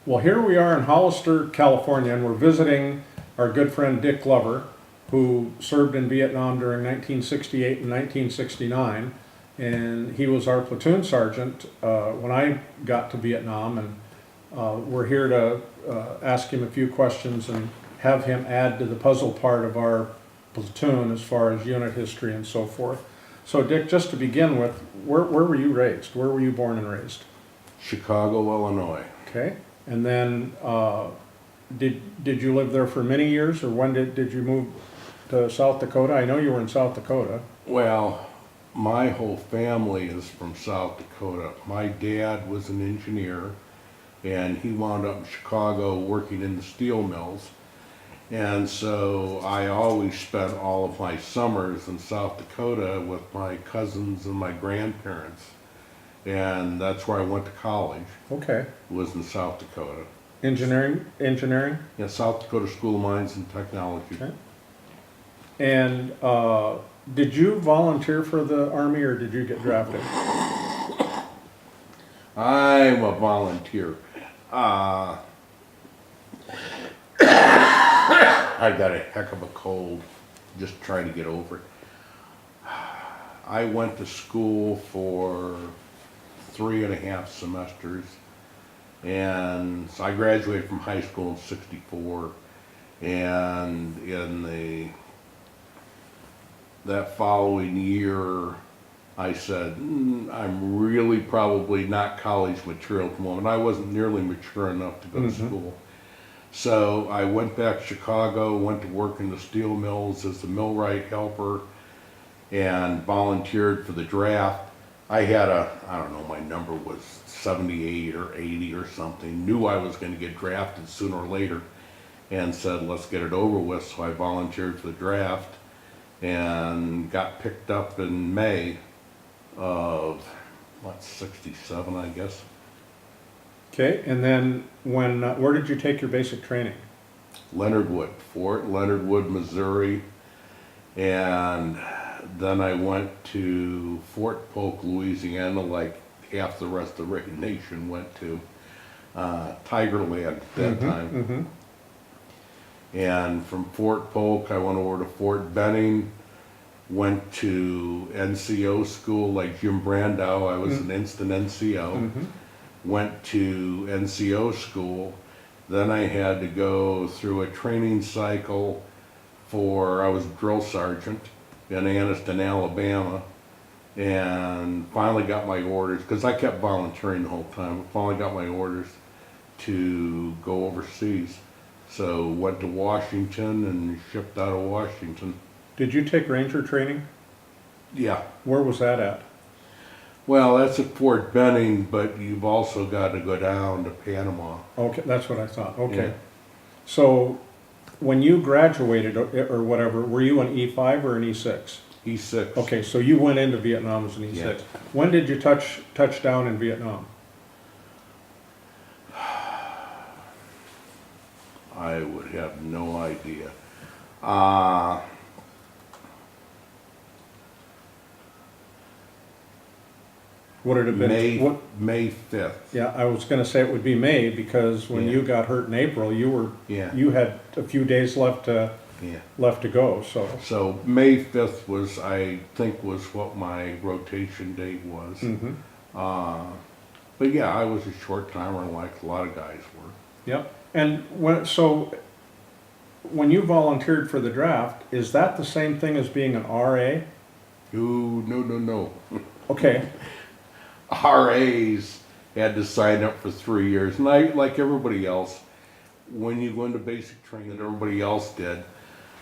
Well, here we are in Hollister, California, and we're visiting our good friend Dick Glover, who served in Vietnam during 1968 and 1969. And he was our platoon sergeant when I got to Vietnam. And we're here to ask him a few questions and have him add to the puzzle part of our platoon as far as unit history and so forth. So Dick, just to begin with, where were you raised? Where were you born and raised? Chicago, Illinois. Okay. And then did you live there for many years, or when did you move to South Dakota? I know you were in South Dakota. Well, my whole family is from South Dakota. My dad was an engineer, and he wound up in Chicago working in the steel mills. And so I always spent all of my summers in South Dakota with my cousins and my grandparents. And that's where I went to college. Okay. Was in South Dakota. Engineering? Yeah, South Dakota School of Mines and Technology. Okay. And did you volunteer for the Army, or did you get drafted? I'm a volunteer. I got a heck of a cold, just trying to get over it. I went to school for 3.5 semesters, and so I graduated from high school in '64, and in that following year I said, I'm really probably not college material at the moment. I wasn't nearly mature enough to go to school. So I went back to Chicago, went to work in the steel mills as a millwright helper, and volunteered for the draft. I had I don't know, my number was 78 or 80 or something, knew I was going to get drafted sooner or later, and said, let's get it over with. So I volunteered for the draft and got picked up in May of, '67, I guess. Okay, and then where did you take your basic training? Leonard Wood, Fort Leonard Wood, Missouri, and then I went to Fort Polk, Louisiana, like half the rest of the nation went to Tigerland at that time. And from Fort Polk, I went over to Fort Benning, went to NCO school like Jim Brandow. I was an instant NCO. Went to NCO school. Then I had to go through a training cycle I was a drill sergeant in Anniston, Alabama, and finally got my orders, because I kept volunteering the whole time. Finally got my orders to go overseas. So went to Washington and shipped out of Washington. Did you take Ranger training? Yeah. Where was that at? Well, that's at Fort Benning, but you've also got to go down to Panama. Okay, that's what I thought. Okay. Yeah. So when you graduated or whatever, were you an E5 or an E6? E6. Okay, so you went into Vietnam as an E6. Yeah. When did you touch down in Vietnam? I would have no idea. Would it have been May 5th. Yeah, I was going to say it would be May, because when you got hurt in April, you had a few days left to go. So May 5th was, I think, was what my rotation date was. But yeah, I was a short timer like a lot of guys were. Yep. And when you volunteered for the draft, is that the same thing as being an RA? No. Okay. RAs had to sign up for 3 years, and I, like everybody else, when you go into basic training that everybody else did.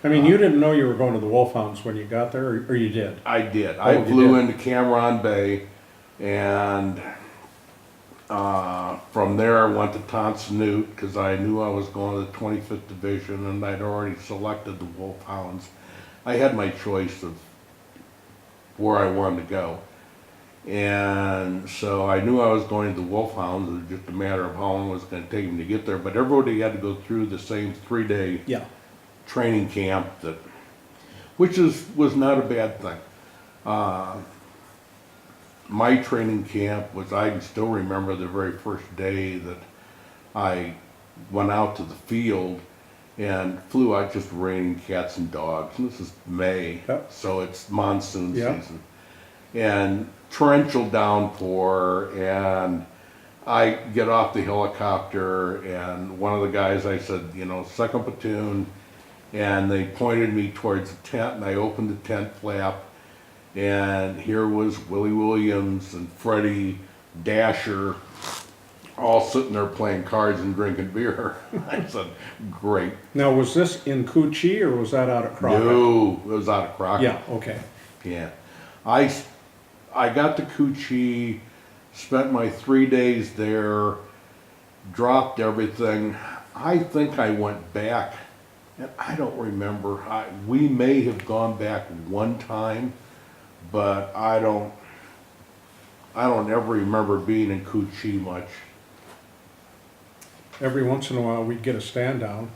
I mean, you didn't know you were going to the Wolfhounds when you got there, or you did? I did. I flew into Cameron Bay, and from there I went to Tonsonute, because I knew I was going to the 25th Division, and I'd already selected the Wolfhounds. I had my choice of where I wanted to go. And so I knew I was going to the Wolfhounds. It was just a matter of how long it was going to take me to get there. But everybody had to go through the same 3-day training camp, which was not a bad thing. My training camp was, I can still remember the very first day that I went out to the field and flew out, just raining cats and dogs. And this is May, Yep. so it's monsoon Yep. season. And torrential downpour, and I get off the helicopter, and one of the guys, I said, you know, second platoon, and they pointed me towards the tent, and I opened the tent flap, and here was Willie Williams and Freddie Dasher all sitting there playing cards and drinking beer. I said, great. Now, was this in Coochie or was that out at Crockett? No, it was out of Crockett. Yeah, okay. Yeah. I got to Coochie, spent my 3 days there, dropped everything. I think I went back, and I don't remember. We may have gone back one time, but I don't ever remember being in Coochie much. Every once in a while, we'd get a stand down.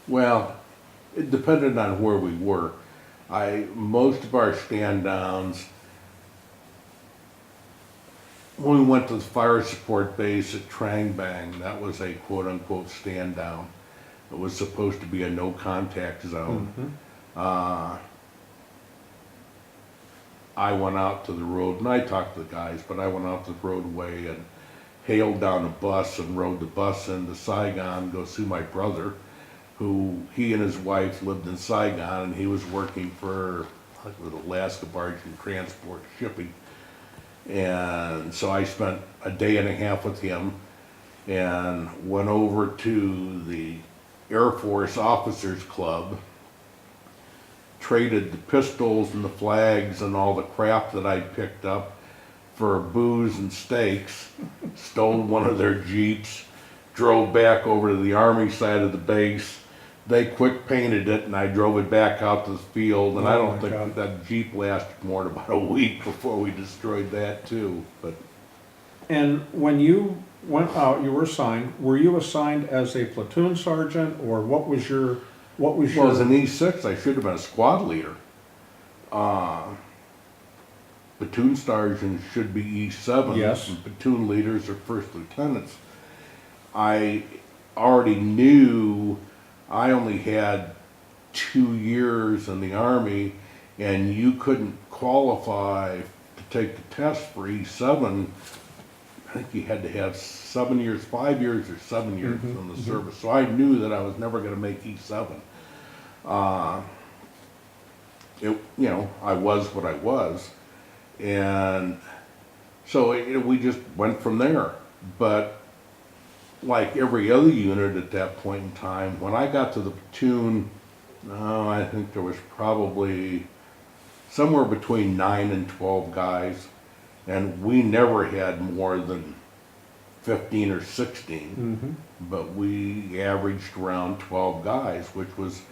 Well, it depended on where we were. Most of our stand downs, when we went to the fire support base at Trang Bang, that was a quote unquote stand down. It was supposed to be a no contact zone. Mhm. I went out to the road, and I talked to the guys, but I went out to the roadway and hailed down a bus and rode the bus into Saigon, go see my brother, who he and his wife lived in Saigon, and he was working for like with Alaska Barge and Transport Shipping. And so I spent a day and a half with him and went over to the Air Force Officers Club, traded the pistols and the flags and all the crap that I picked up for booze and steaks, stole one of their Jeeps, drove back over to the Army side of the base. They quick painted it, and I drove it back out to the field, and I Oh don't my think God. that Jeep lasted more than about a week before we destroyed that too. But And when you went out, you were assigned, were you assigned as a platoon sergeant, or what was your, well, as an E6, I should have been a squad leader. Platoon sergeants should be E7. Yes. And platoon leaders are first lieutenants. I already knew I only had 2 years in the Army, and you couldn't qualify to take the test for E7. I think you had to have 7 years, 5 years, or 7 years Mhm, in the mhm. service. So I knew that I was never going to make E7. I was what I was, and so we just went from there. But like every other unit at that point in time, when I got to the platoon, I think there was probably somewhere between 9 and 12 guys, and we never had more than 15 or 16, Mhm. but we averaged around 12 guys, which was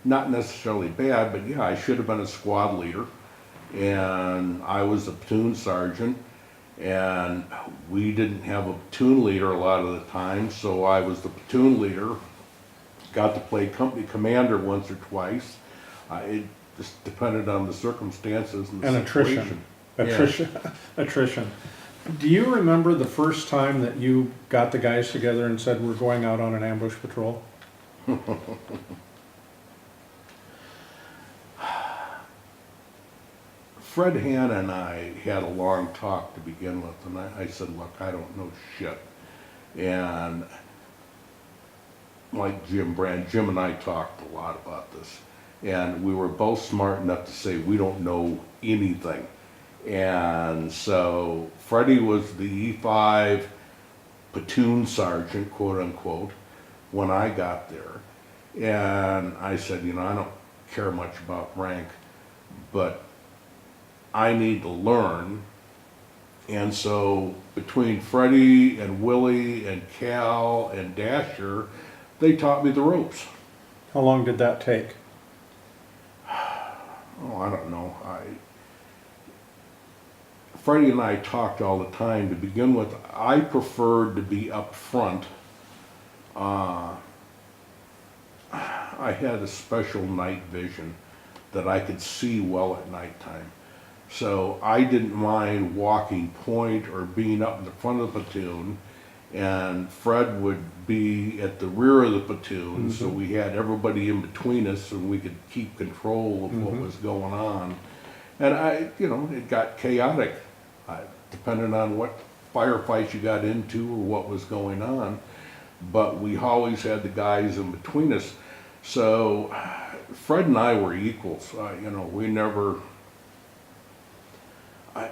not necessarily bad, but yeah, I should have been a squad leader, and I was a platoon sergeant, and we didn't have a platoon leader a lot of the time, so I was the platoon leader, got to play company commander once or twice. It just depended on the circumstances and the And situation. attrition, attrition. Do you remember the first time that you got the guys together and said, we're going out on an ambush patrol? Fred Hanna and I had a long talk to begin with, and I said, look, I don't know shit. And like Jim and I talked a lot about this, and we were both smart enough to say we don't know anything. And so Freddie was the E5 platoon sergeant, quote unquote, when I got there. And I said, I don't care much about rank, but I need to learn. And so between Freddie and Willie and Cal and Dasher, they taught me the ropes. How long did that take? Oh, I don't know. Freddie and I talked all the time. To begin with, I preferred to be up front. I had a special night vision that I could see well at nighttime. So I didn't mind walking point or being up in the front of the platoon, and Fred would be at the rear of the platoon, so we had everybody in between us and we could keep control of what was going on. And it got chaotic, depending on what firefights you got into or what was going on. But we always had the guys in between us. So Fred and I were equals. We never.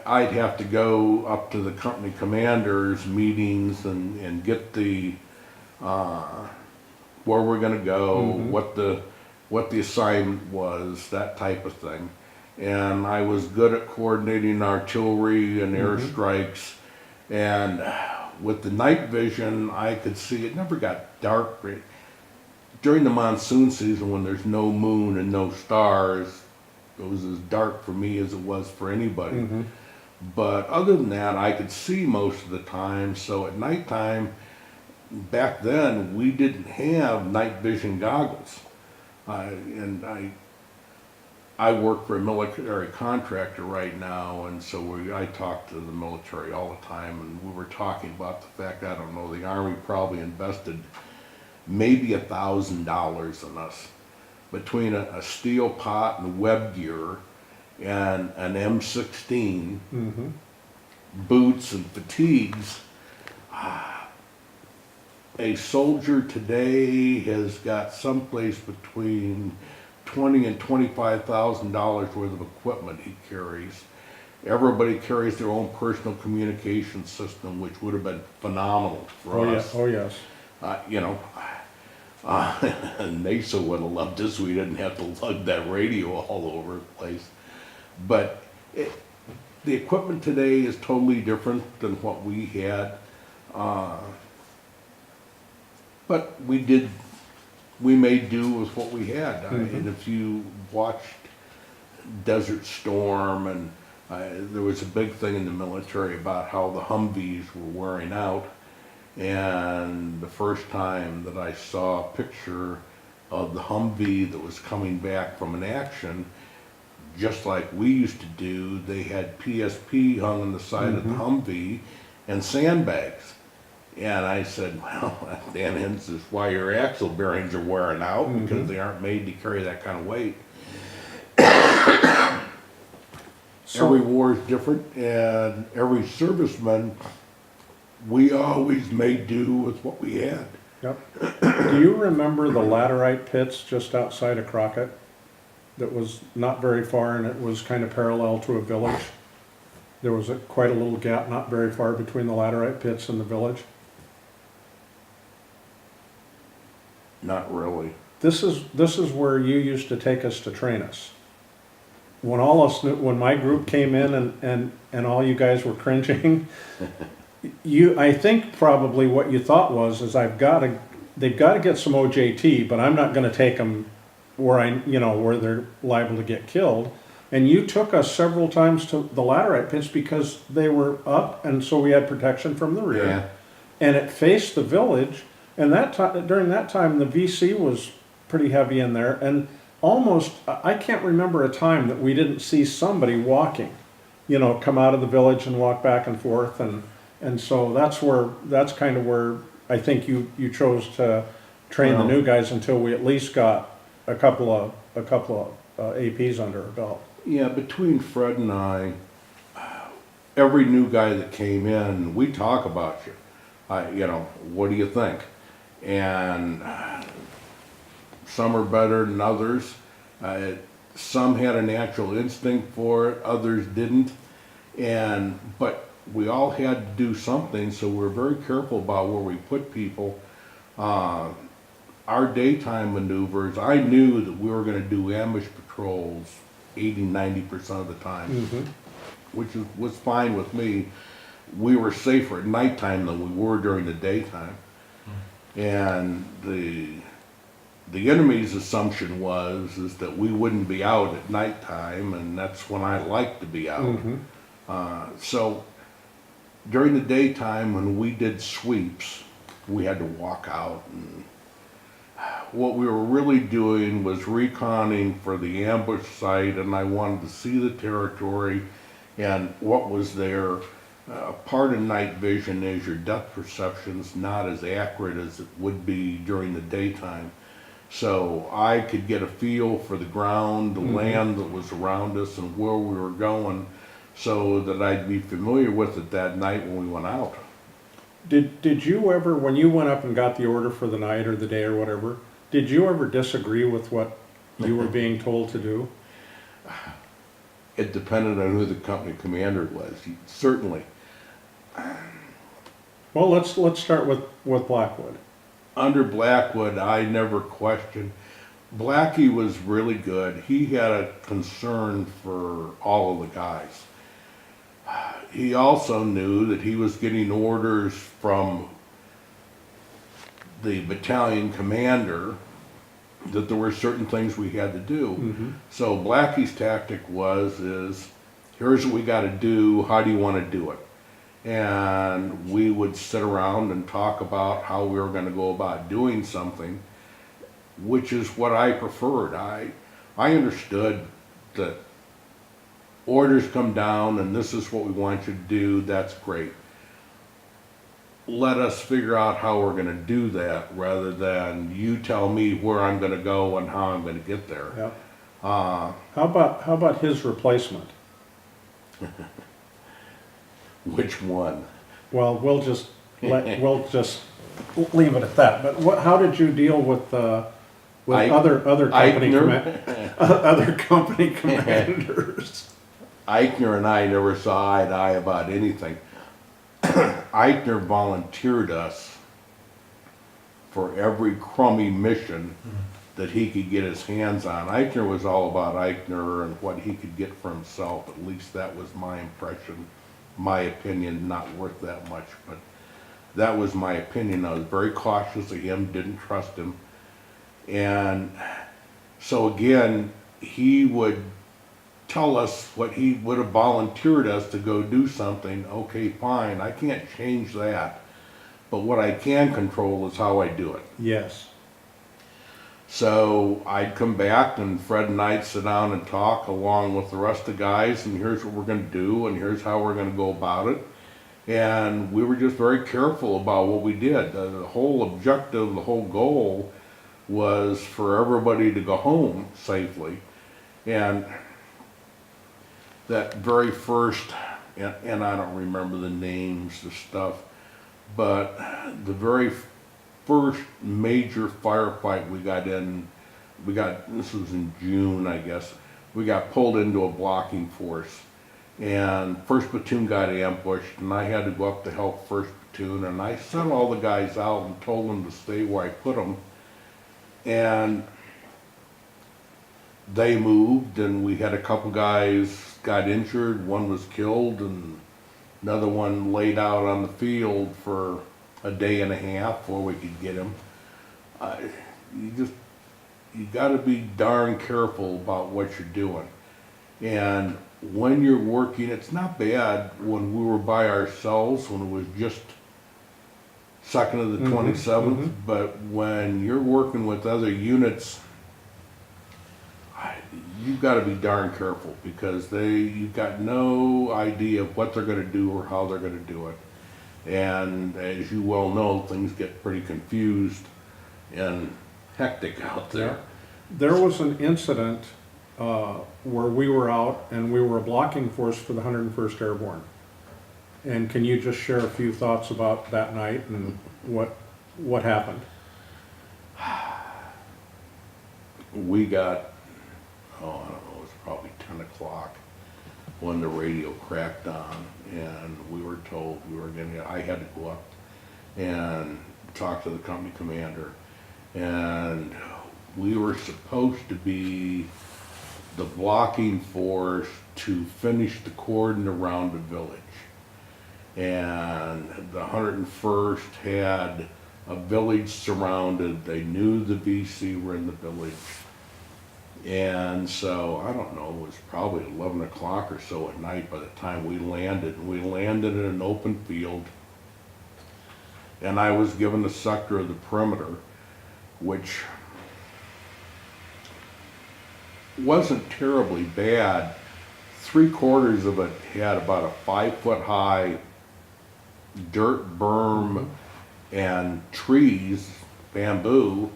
I'd have to go up to the company commanders' meetings and get the where we're going to go, what the assignment was, that type of thing. And I was good at coordinating artillery and airstrikes. And with the night vision, I could see it never got dark. During the monsoon season, when there's no moon and no stars, it was as dark for me as it was for anybody. But other than that, I could see most of the time. So at nighttime, back then, we didn't have night vision goggles. I work for a military contractor right now, and so I talk to the military all the time, and we were talking about the fact, I don't know, the Army probably invested maybe $1,000 in us between a steel pot and web gear and an M16, boots and fatigues. A soldier today has got someplace between $20,000 and $25,000 worth of equipment he carries. Everybody carries their own personal communication system, which would have been phenomenal for us. Oh yes. NASA would have loved us. We didn't have to lug that radio all over the place. But the equipment today is totally different than what we had. But we made do with what we had. And if you watched Desert Storm, and there was a big thing in the military about how the Humvees were wearing out. And the first time that I saw a picture of the Humvee that was coming back from an action, just like we used to do, they had PSP hung on the side of the Humvee and sandbags. And I said, well, that is why your axle bearings are wearing out, because they aren't made to carry that kind of weight. Every war is different, and every serviceman, we always made do with what we had. Yep. Do you remember the laterite pits just outside of Crockett? That was not very far, and it was kind of parallel to a village. There was quite a little gap, not very far, between the laterite pits and the village. Not really. This is where you used to take us to train us. When my group came in and all you guys were cringing, I think probably what you thought was they've got to get some OJT, but I'm not going to take them where they're liable to get killed. And you took us several times to the laterite pits because they were up, and so we had protection from the rear. Yeah. And it faced the village. And during that time, the VC was pretty heavy in there, and I can't remember a time that we didn't see somebody walking, come out of the village and walk back and forth, and so that's kind of where I think you chose to train the new guys until we at least got a couple of APs under our belt. Yeah, between Fred and I, every new guy that came in, we talk about you. What do you think? And some are better than others. Some had a natural instinct for it, others didn't. But we all had to do something, so we're very careful about where we put people. Our daytime maneuvers, I knew that we were going to do ambush patrols 80-90% of the time, which was fine with me. We were safer at nighttime than we were during the daytime. And the enemy's assumption is that we wouldn't be out at nighttime, and that's when I like to be out. So during the daytime, when we did sweeps, we had to walk out, and what we were really doing was reconning for the ambush site, and I wanted to see the territory And what was there, part of night vision is your depth perception's not as accurate as it would be during the daytime. So I could get a feel for the ground, the land that was around us and where we were going, so that I'd be familiar with it that night when we went out. Did you ever, when you went up and got the order for the night or the day or whatever, did you ever disagree with what you were being told to do? It depended on who the company commander was, certainly. Well, let's start with Blackwood. Under Blackwood, I never questioned. Blackie was really good. He had a concern for all of the guys. He also knew that he was getting orders from the battalion commander that there were certain things we had to do. So Blackie's tactic is here's what we got to do, how do you want to do it? And we would sit around and talk about how we were going to go about doing something, which is what I preferred. I understood that orders come down and this is what we want you to do, that's great. Let us figure out how we're going to do that rather than you tell me where I'm going to go and how I'm going to get there. Yeah. How about his replacement? Which one? Well, we'll just leave it at that. But how did you deal with other company Eichner? other company commanders? Eichner and I never saw eye to eye about anything. Eichner volunteered us for every crummy mission that he could get his hands on. Eichner was all about Eichner and what he could get for himself. At least that was my impression, my opinion, not worth that much, but that was my opinion. I was very cautious of him, didn't trust him. And so again, he would tell us what he would have volunteered us to go do something. Okay, fine, I can't change that. But what I can control is how I do it. Yes. So I'd come back and Fred and I'd sit down and talk along with the rest of the guys, and here's what we're going to do and here's how we're going to go about it. And we were just very careful about what we did. The whole objective, the whole goal was for everybody to go home safely. And that very first, and I don't remember the names, the stuff, but the very first major firefight we got in, this was in June, I guess, we got pulled into a blocking force. And first platoon got ambushed, and I had to go up to help first platoon, and I sent all the guys out and told them to stay where I put them. And they moved, and we had a couple guys got injured, one was killed, and another one laid out on the field for a day and a half before we could get him. You got to be darn careful about what you're doing. And when you're working, it's not bad when we were by ourselves, when it was just 2nd of the 27th, but when you're working with other units, you've got to be darn careful because you've got no idea of what they're going to do or how they're going to do it. And as you well know, things get pretty confused and hectic out there. There was an incident where we were out and we were a blocking force for the 101st Airborne. And can you just share a few thoughts about that night and what happened? We got, I don't know, it was probably 10 o'clock when the radio cracked on, and we were told I had to go up and talk to the company commander. And we were supposed to be the blocking force to finish the cordon around the village. And the 101st had a village surrounded. They knew the VC were in the village. And so, I don't know, it was probably 11 o'clock or so at night by the time we landed. And we landed in an open field. And I was given the sector of the perimeter, which wasn't terribly bad 3/4 of it had about a 5-foot high dirt berm and trees, bamboo,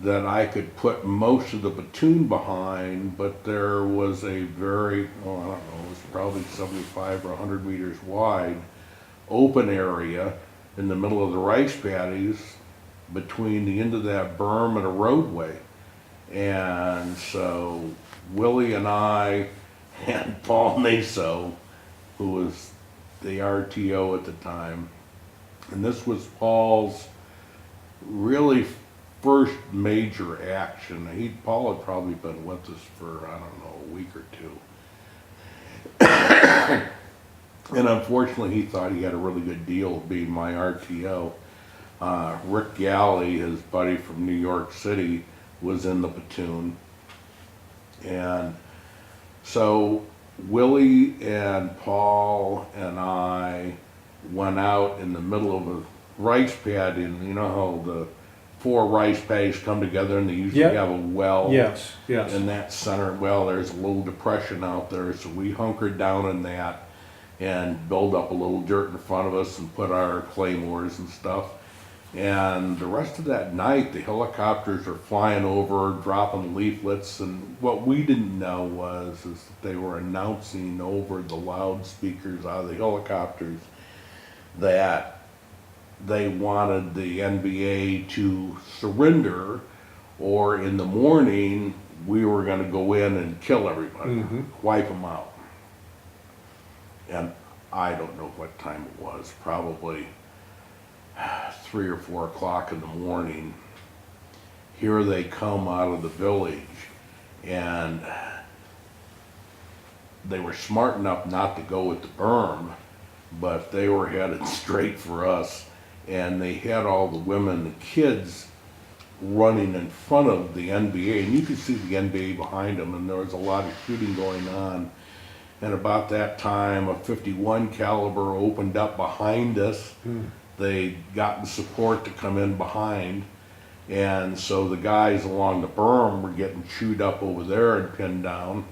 that I could put most of the platoon behind, but there was a very, oh, I don't know, it was probably 75 or 100 meters wide, open area in the middle of the rice paddies between the end of that berm and a roadway. And so Willie and I and Paul Naso, who was the RTO at the time, and this was Paul's really first major action. Paul had probably been with us for, I don't know, a week or two. And unfortunately, he thought he had a really good deal of being my RTO. Rick Galley, his buddy from New York City, was in the platoon. And so Willie and Paul and I went out in the middle of a rice pad, and you know how the 4 rice paddies come together and they usually Yep. have a well. Yes, yes. In that center well, there's a little depression out there, so we hunkered down in that and built up a little dirt in front of us and put our claymores and stuff. And the rest of that night, the helicopters are flying over, dropping leaflets, and what we didn't know is that they were announcing over the loudspeakers out of the helicopters that they wanted the NBA to surrender, or in the morning we were going to go in and kill everybody, wipe them out. And I don't know what time it was, probably 3 or 4 o'clock in the morning. Here they come out of the village, and they were smart enough not to go with the berm, but they were headed straight for us. And they had all the women and kids running in front of the NBA, and you could see the NBA behind them, and there was a lot of shooting going on. And about that time, a 51 caliber opened up behind us. They got the support to come in behind, and so the guys along the berm were getting chewed up over there and pinned down.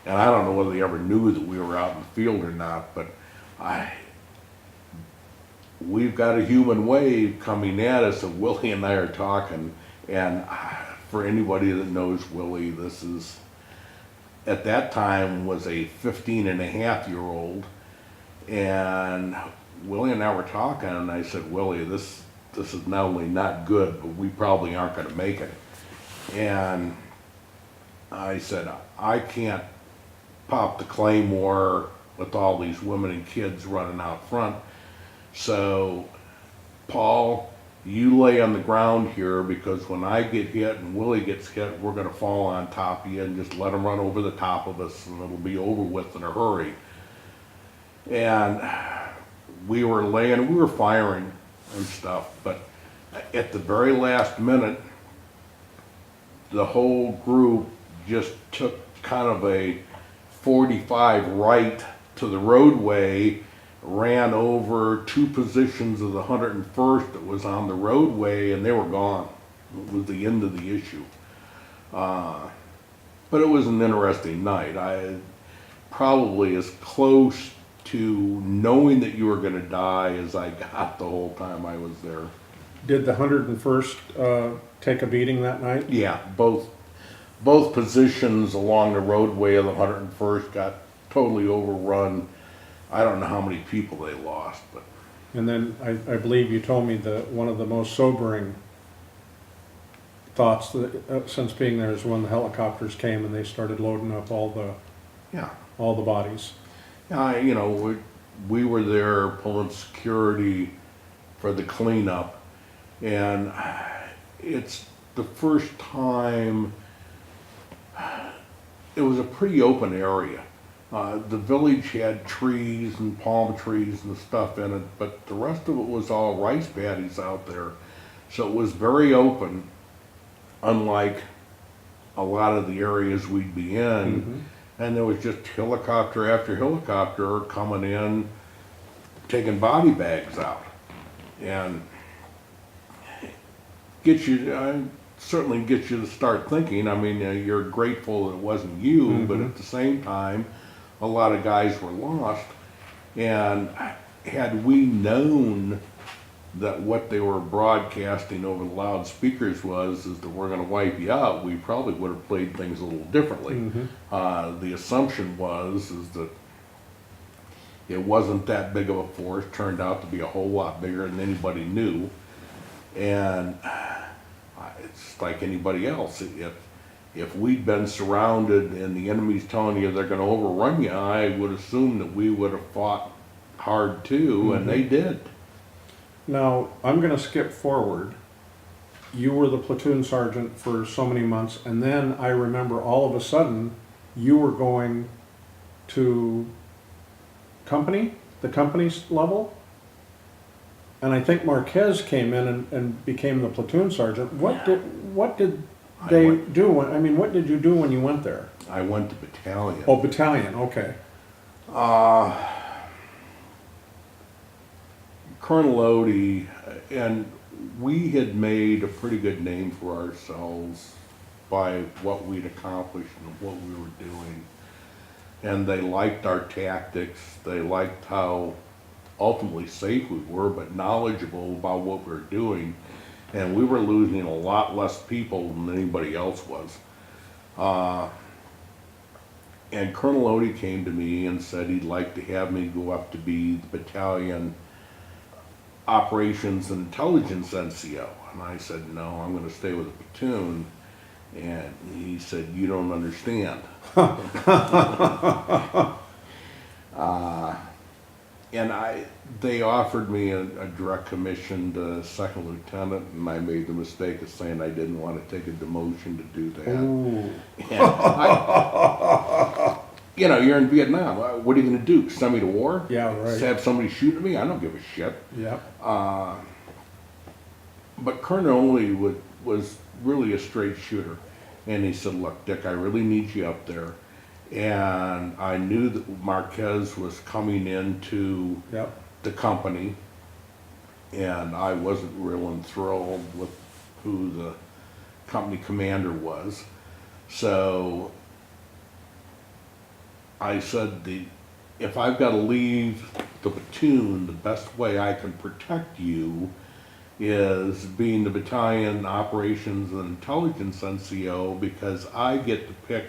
And I don't know whether they ever knew that we were out in the field or not, but we've got a human wave coming at us, and Willie and I are talking, and for anybody that knows Willie, this is, at that time, was a 15-and-a-half-year-old, and Willie and I were talking, and I said, Willie, this is not only not good, but we probably aren't going to make it. And I said, I can't pop the claymore with all these women and kids running out front. So, Paul, you lay on the ground here, because when I get hit and Willie gets hit, we're going to fall on top of you, and just let them run over the top of us, and it'll be over with in a hurry. And we were firing and stuff, but at the very last minute, the whole group just took kind of a 45 right to the roadway, ran over 2 positions of the 101st that was on the roadway, and they were gone. It was the end of the issue. But it was an interesting night. I probably as close to knowing that you were going to die as I got the whole time I was there. Did the 101st take a beating that night? Yeah, both positions along the roadway of the 101st got totally overrun. I don't know how many people they lost, but. And then I believe you told me that one of the most sobering thoughts that, since being there, is when the helicopters came and they started loading up all the bodies. You know, we were there pulling security for the cleanup, and it's the first time. It was a pretty open area. The village had trees and palm trees and stuff in it, but the rest of it was all rice paddies out there. So it was very open, unlike a lot of the areas we'd be in. And there was just helicopter after helicopter coming in, taking body bags out. And get you, certainly gets you to start thinking. I mean, you're grateful it wasn't you, but at the same time, a lot of guys were lost. And had we known that what they were broadcasting over the loudspeakers is that we're going to wipe you out, we probably would have played things a little differently. The assumption is that it wasn't that big of a force, turned out to be a whole lot bigger than anybody knew. And it's like anybody else. If we'd been surrounded and the enemy's telling you they're going to overrun you, I would assume that we would have fought hard too, and they did. Now, I'm going to skip forward. You were the platoon sergeant for so many months, and then I remember all of a sudden you were going to the company's level, and I think Marquez came in and became the platoon sergeant. What did they do? What did you do when you went there? I went to battalion. Oh, battalion. Okay. Colonel Odie, and we had made a pretty good name for ourselves by what we'd accomplished and what we were doing. And they liked our tactics. They liked how ultimately safe we were, but knowledgeable about what we were doing. And we were losing a lot less people than anybody else was. And Colonel Odie came to me and said he'd like to have me go up to be the battalion operations and intelligence NCO. And I said, no, I'm going to stay with the platoon. And he said, you don't understand. And they offered me a direct commission to second lieutenant, and I made the mistake of saying I didn't want to take a demotion to do that. You're in Vietnam. What are you going to do? Send me to war? Yeah, right. Have somebody shoot at me? I don't give a shit. Yeah. But Colonel Odie was really a straight shooter. And he said, look, Dick, I really need you up there. And I knew that Marquez was coming into the company, and I wasn't real enthralled with who the company commander was. So I said, if I've got to leave the platoon, the best way I can protect you is being the battalion operations and intelligence NCO, because I get to pick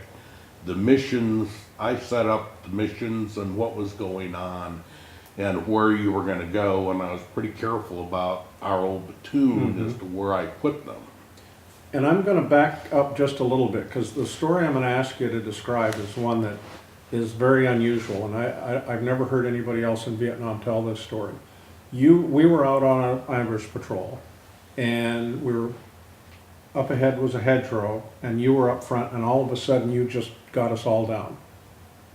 the missions. I set up the missions and what was going on and where you were going to go, and I was pretty careful about our old platoon as to where I put them. And I'm going to back up just a little bit, because the story I'm going to ask you to describe is one that is very unusual, and I've never heard anybody else in Vietnam tell this story. We were out on an Irish patrol, and we were up ahead was a hedgerow, and you were up front, and all of a sudden you just got us all down.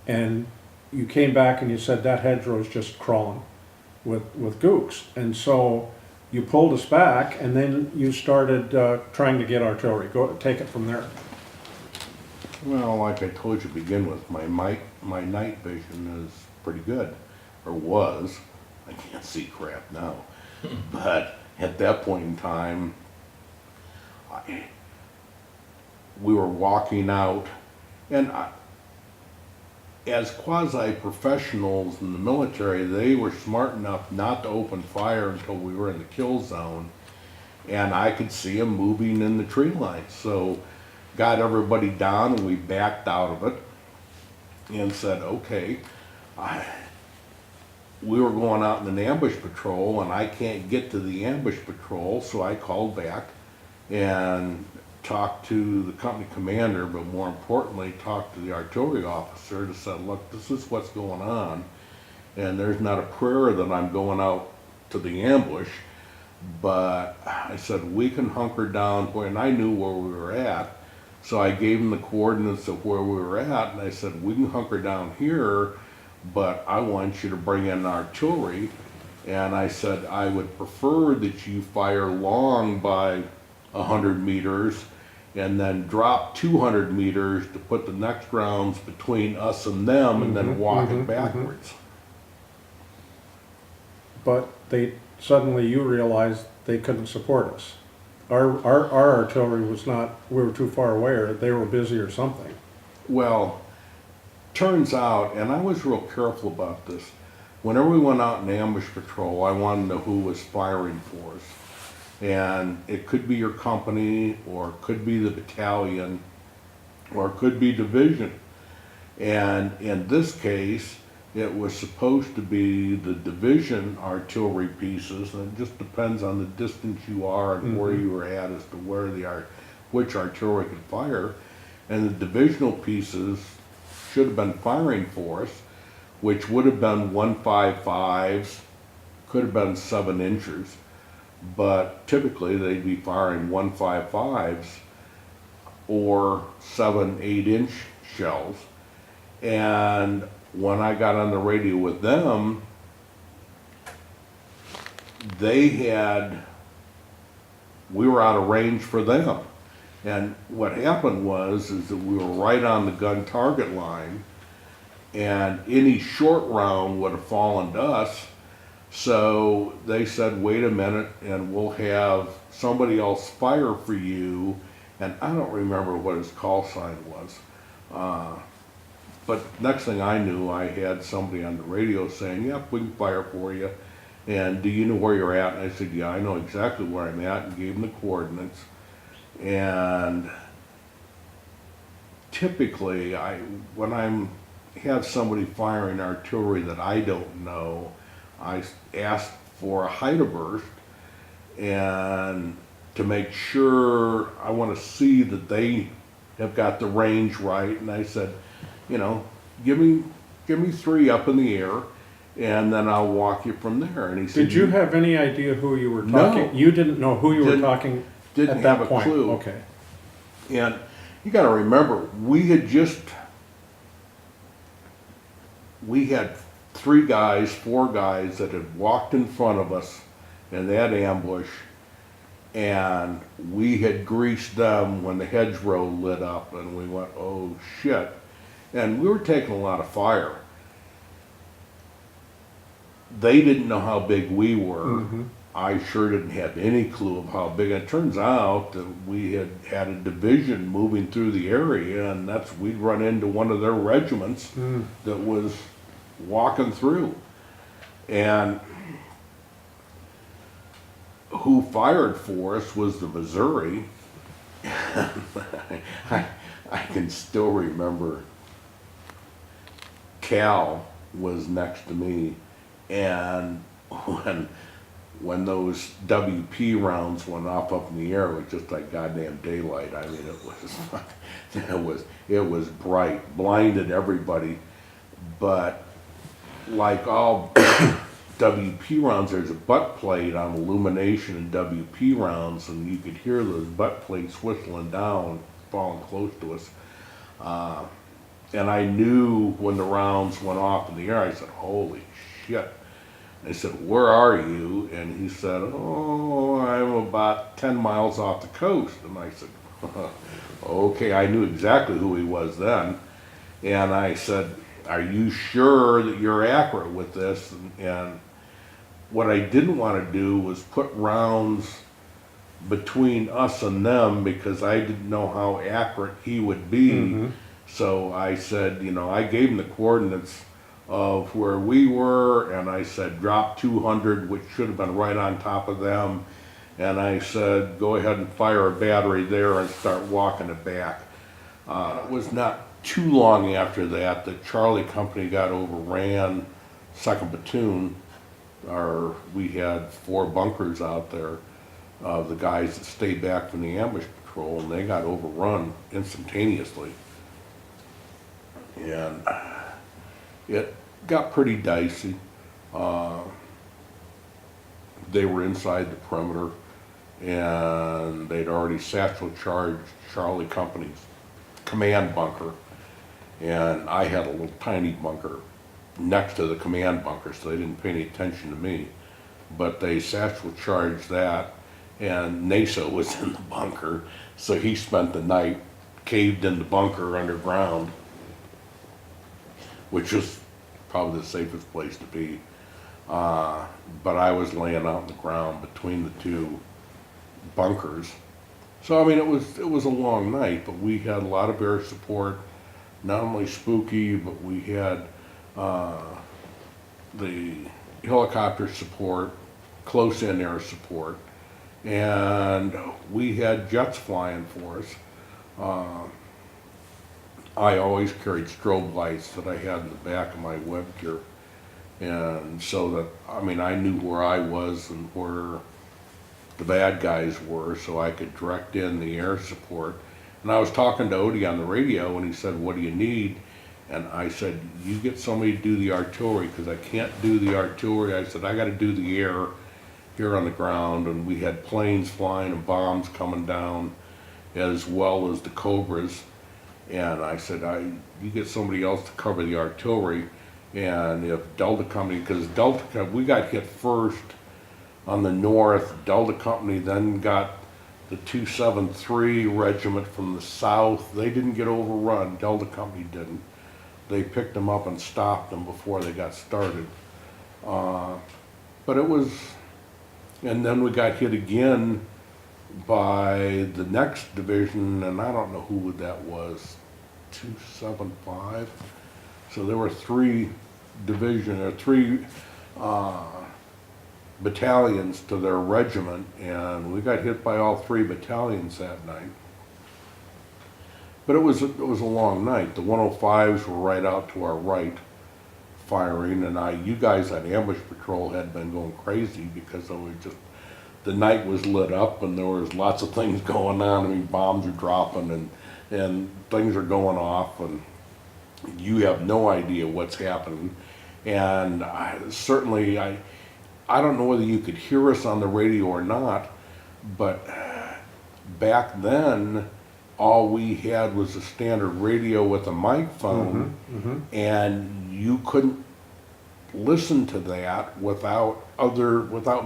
And you came back and you said that hedgerow is just crawling with gooks. And so you pulled us back, and then you started trying to get artillery. Take it from there. Well, like I told you to begin with, my night vision is pretty good, or was. I can't see crap now. But at that point in time, we were walking out, and as quasi-professionals in the military, they were smart enough not to open fire until we were in the kill zone, and I could see them moving in the tree line. So got everybody down, and we backed out of it and said, okay, we were going out in an ambush patrol, and I can't get to the ambush patrol, so I called back and talked to the company commander, but more importantly, talked to the artillery officer to say, look, this is what's going on, and there's not a prayer that I'm going out to the ambush, but I said, we can hunker down, and I knew where we were at, so I gave him the coordinates of where we were at, and I said, we can hunker down here, but I want you to bring in artillery. And I said, I would prefer that you fire long by 100 meters and then drop 200 meters to put the next rounds between us and them, and then walk it backwards. But suddenly you realized they couldn't support us. our artillery was not, we were too far away, or they were busy or something. Well, turns out, and I was real careful about this, whenever we went out in ambush patrol, I wanted to know who was firing for us. And it could be your company, or it could be the battalion, or it could be division. And in this case, it was supposed to be the division artillery pieces, and it just depends on the distance you are and where you were at as to where which artillery could fire. And the divisional pieces should have been firing for us, which would have been 155s, could have been 7 inches, but typically they'd be firing 155s or 7 8-inch shells. And when I got on the radio with them, we were out of range for them. And what happened is that we were right on the gun target line, and any short round would have fallen to us. So they said, wait a minute, and we'll have somebody else fire for you. And I don't remember what his call sign was. But next thing I knew, I had somebody on the radio saying, yep, we can fire for you. And do you know where you're at? And I said, yeah, I know exactly where I'm at, and gave them the coordinates. And typically, when I have somebody firing artillery that I don't know, I ask for a height of burst, and to make sure, I want to see that they have got the range right. And I said, you know, give me 3 up in the air, and then I'll walk you from there. And he said, Did you have any idea who you were talking? No. You didn't know who you were talking Didn't at that have a point? clue. Okay. And you got to remember, we had 4 guys that had walked in front of us in that ambush, and we had greased them when the hedgerow lit up, and we went, oh shit. And we were taking a lot of fire. They didn't know how big we were. I sure didn't have any clue of how big. It turns out that we had a division moving through the area, and we'd run into one of their regiments that was walking through. And who fired for us was the Missouri. I can still remember Cal was next to me, and when those WP rounds went off up in the air, it was just like goddamn daylight. I mean, it was bright, blinded everybody. But like all WP rounds, there's a butt plate on illumination in WP rounds, and you could hear those butt plates whistling down, falling close to us. And I knew when the rounds went off in the air, I said, holy shit. I said, where are you? And he said, oh, I'm about 10 miles off the coast. And I said, okay, I knew exactly who he was then. And I said, are you sure that you're accurate with this? And what I didn't want to do was put rounds between us and them, because I didn't know how accurate he would be. So I said, I gave him the coordinates of where we were, and I said, drop 200, which should have been right on top of them. And I said, go ahead and fire a battery there and start walking it back. It was not too long after that Charlie Company got overran, 2nd Platoon. We had 4 bunkers out there, the guys that stayed back from the ambush patrol, and they got overrun instantaneously. And it got pretty dicey. They were inside the perimeter, and they'd already satchel charged Charlie Company's command bunker, and I had a little tiny bunker next to the command bunker, so they didn't pay any attention to me. But they satchel charged that, and Naso was in the bunker, so he spent the night caved in the bunker underground, which was probably the safest place to be. But I was laying out on the ground between the two, bunkers. So I mean, it was a long night, but we had a lot of air support. Not only spooky, but we had the helicopter support, close-in air support, and we had jets flying for us. I always carried strobe lights that I had in the back of my web gear, and so that, I mean, I knew where I was and where the bad guys were, so I could direct in the air support. And I was talking to Odie on the radio, and he said, "What do you need?" And I said, "You get somebody to do the artillery, because I can't do the artillery." I said, "I got to do the air here on the ground." And we had planes flying and bombs coming down, as well as the Cobras. And I said, "You get somebody else to cover the artillery." And if Delta Company, because we got hit first on the north, Delta Company then got the 273 regiment from the south. They didn't get overrun, Delta Company didn't. They picked them up and stopped them before they got started. But it was, and then we got hit again by the next division, and I don't know who that was, 275. So there were three battalions to their regiment, and we got hit by all three battalions that night. But it was a long night. The 105s were right out to our right, firing, and you guys on ambush patrol had been going crazy because the night was lit up and there was lots of things going on. I mean, bombs are dropping and things are going off, and you have no idea what's happening. And I don't know whether you could hear us on the radio or not, but back then, all we had was a standard radio with a mic phone, and you couldn't listen to that without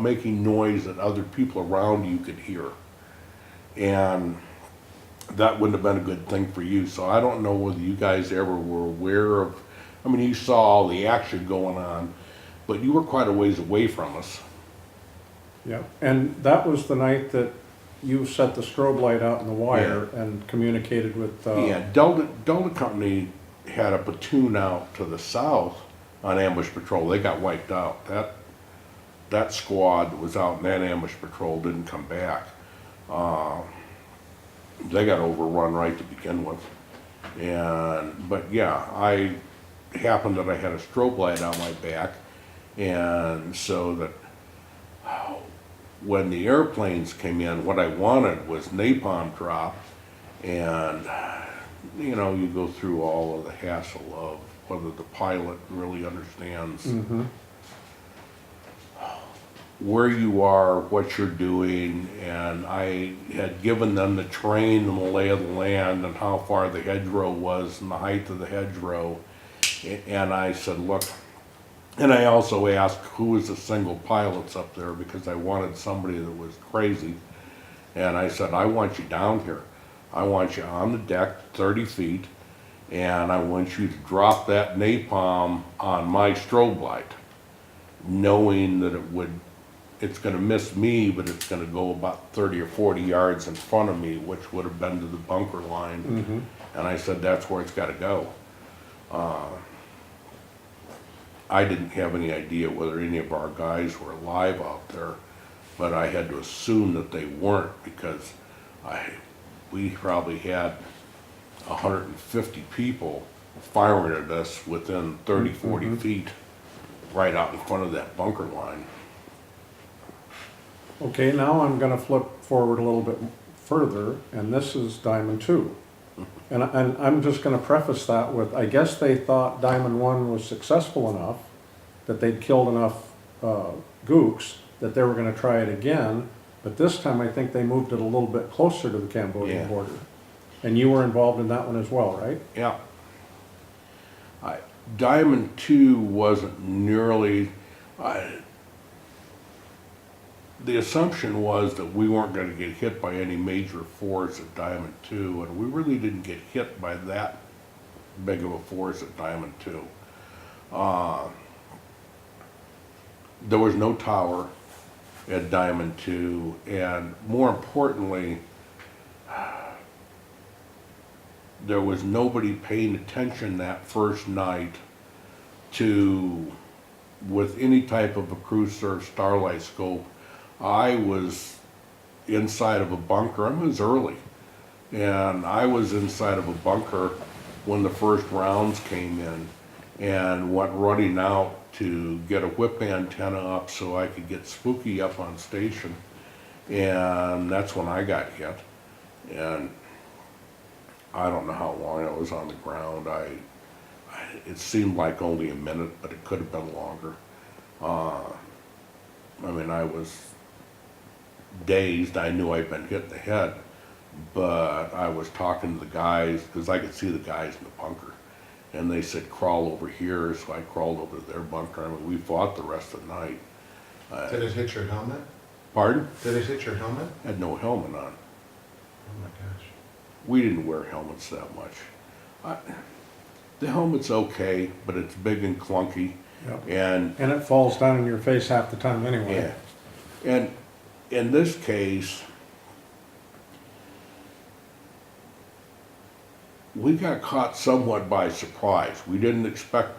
making noise that other people around you could hear. And that wouldn't have been a good thing for you. So I don't know whether you guys ever were aware of, I mean, you saw all the action going on, but you were quite a ways away from us. Yeah, and that was the night that you set the strobe light out in the wire and communicated with... Yeah, Delta Company had a platoon out to the south on ambush patrol. They got wiped out. That squad that was out in that ambush patrol didn't come back. They got overrun right to begin with. But yeah, I happened that I had a strobe light on my back, and so that when the airplanes came in, what I wanted was napalm drop, and you go through all of the hassle of whether the pilot really understands where you are, what you're doing, and I had given them the terrain and the lay of the land and how far the hedgerow was and the height of the hedgerow, and I said, look, and I also asked who was the single pilots up there, because I wanted somebody that was crazy, and I said, I want you down here. I want you on the deck 30 feet, and I want you to drop that napalm on my strobe light, knowing that it's going to miss me, but it's going to go about 30 or 40 yards in front of me, which would have been to the bunker line. And I said, that's where it's got to go. I didn't have any idea whether any of our guys were alive out there, but I had to assume that they weren't, because we probably had 150 people firing at us within 30, 40 feet right out in front of that bunker line. Okay, now I'm going to flip forward a little bit further, and this is Diamond 2. And I'm just going to preface that with, I guess they thought Diamond 1 was successful enough, that they'd killed enough gooks, that they were going to try it again, but this time I think they moved it a little bit closer to the Cambodian border. And you were involved in that one as well, right? Yeah. Diamond 2 wasn't nearly... the assumption was that we weren't going to get hit by any major force at Diamond 2, and we really didn't get hit by that big of a force at Diamond 2. There was no tower. at Diamond 2, and more importantly, there was nobody paying attention that first night to, with any type of a cruiser starlight scope. I was inside of a bunker. I was early, and I was inside of a bunker when the first rounds came in, and went running out to get a whip antenna up so I could get Spooky up on station, and that's when I got hit. And I don't know how long I was on the ground. It seemed like only a minute, but it could have been longer. I mean, I was dazed. I knew I'd been hit in the head, but I was talking to the guys, because I could see the guys in the bunker, and they said, crawl over here, so I crawled over to their bunker. I mean, we fought the rest of the night. Did it hit your helmet? Pardon? Did it hit your helmet? I had no helmet on. Oh my gosh. We didn't wear helmets that much. The helmet's okay, but it's big and clunky, Yep. and And it falls down in your face half the time anyway. yeah. And in this case, we got caught somewhat by surprise. We didn't expect